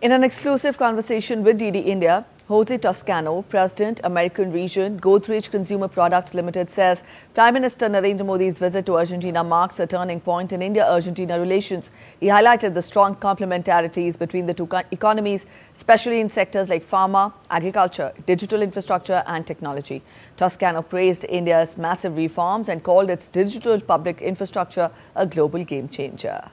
In an exclusive conversation with DD India, José Toscano, President, American Region, Godrej Consumer Products Ltd, says Prime Minister Narendra Modi's visit to Argentina marks a turning point in India-Argentina relations. He highlighted the strong complementarities between the two economies, especially in sectors like pharma, agriculture, digital infrastructure and technology. Toscano praised India's massive reforms and called its digital public infrastructure a global game changer.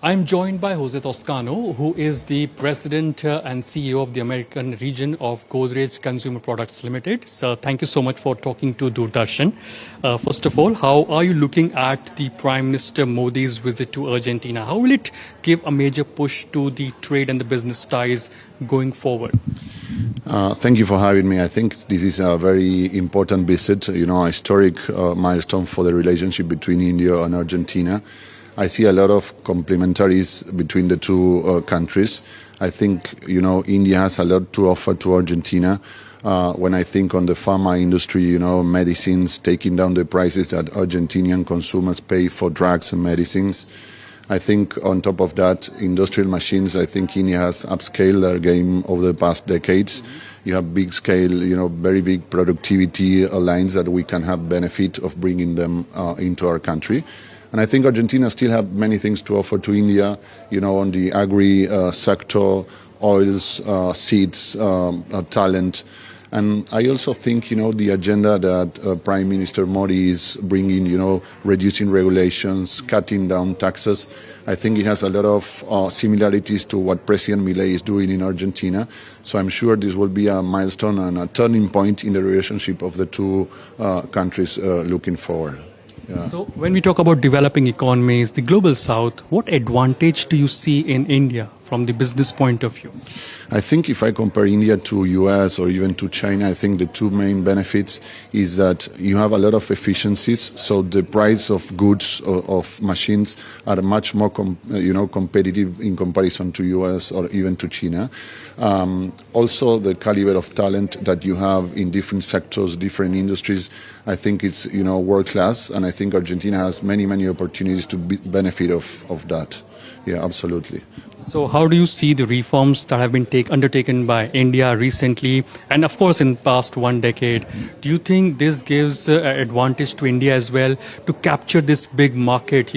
I'm joined by José Toscano, who is the President and CEO of the American region of Godrej Consumer Products Ltd. So thank you so much for talking to Doordarshan. First of all, how are you looking at the Prime Minister Modi's visit to Argentina? How will it give a major push to the trade and the business ties going forward? Thank you for having me. I think this is a very important visit, a historic milestone for the relationship between India and Argentina. I see a lot of complementaries between the two countries. I think, India has a lot to offer to Argentina. When I think on the pharma industry, medicines, taking down the prices that Argentinian consumers pay for drugs and medicines. I think on top of that, industrial machines, I think India has upscaled their game over the past decades. You have big scale, very big productivity lines that we can have benefit of bringing them into our country. And I think Argentina still have many things to offer to India, on the agri sector, oils, seeds, talent. And I also think, the agenda that Prime Minister Modi is bringing, reducing regulations, cutting down taxes, I think it has a lot of similarities to what President Milei is doing in Argentina. So I'm sure this will be a milestone and a turning point in the relationship of the two countries looking forward. Yeah. So when we talk about developing economies, the global south, what advantage do you see in India from the business point of view? I think if I compare India to US or even to China, I think the two main benefits is that you have a lot of efficiencies. So the price of goods of machines are much more competitive in comparison to US or even to China. Also the caliber of talent that you have in different sectors, different industries, I think it's world class, and I think Argentina has many opportunities to benefit of that. Yeah, absolutely. So how do you see the reforms that have been undertaken by India recently and of course in past 1 decade? Do you think this gives advantage to India as well to capture this big market,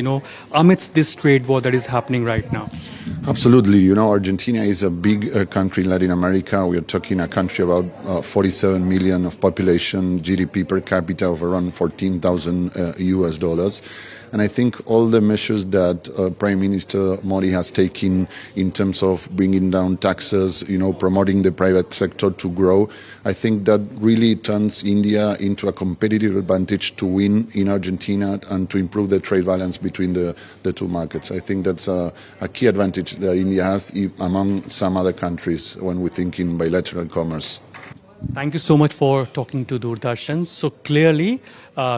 amidst this trade war that is happening right now? Absolutely. Argentina is a big country in Latin America. We are talking a country about 47 million of population, GDP per capita of around $14,000 US. And I think all the measures that Prime Minister Modi has taken in terms of bringing down taxes, promoting the private sector to grow, I think that really turns India into a competitive advantage to win in Argentina and to improve the trade balance between the two markets. I think that's a key advantage that India has among some other countries when we think in bilateral commerce. Thank you so much for talking to Doordarshan. So clearly,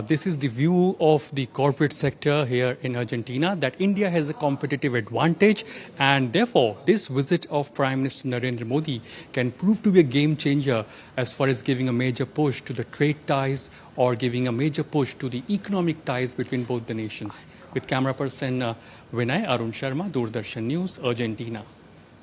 this is the view of the corporate sector here in Argentina, that India has a competitive advantage, and therefore this visit of Prime Minister Narendra Modi can prove to be a game changer as far as giving a major push to the trade ties or giving a major push to the economic ties between both the nations. With camera person Vinay, Arun Sharma, Doordarshan News, Argentina.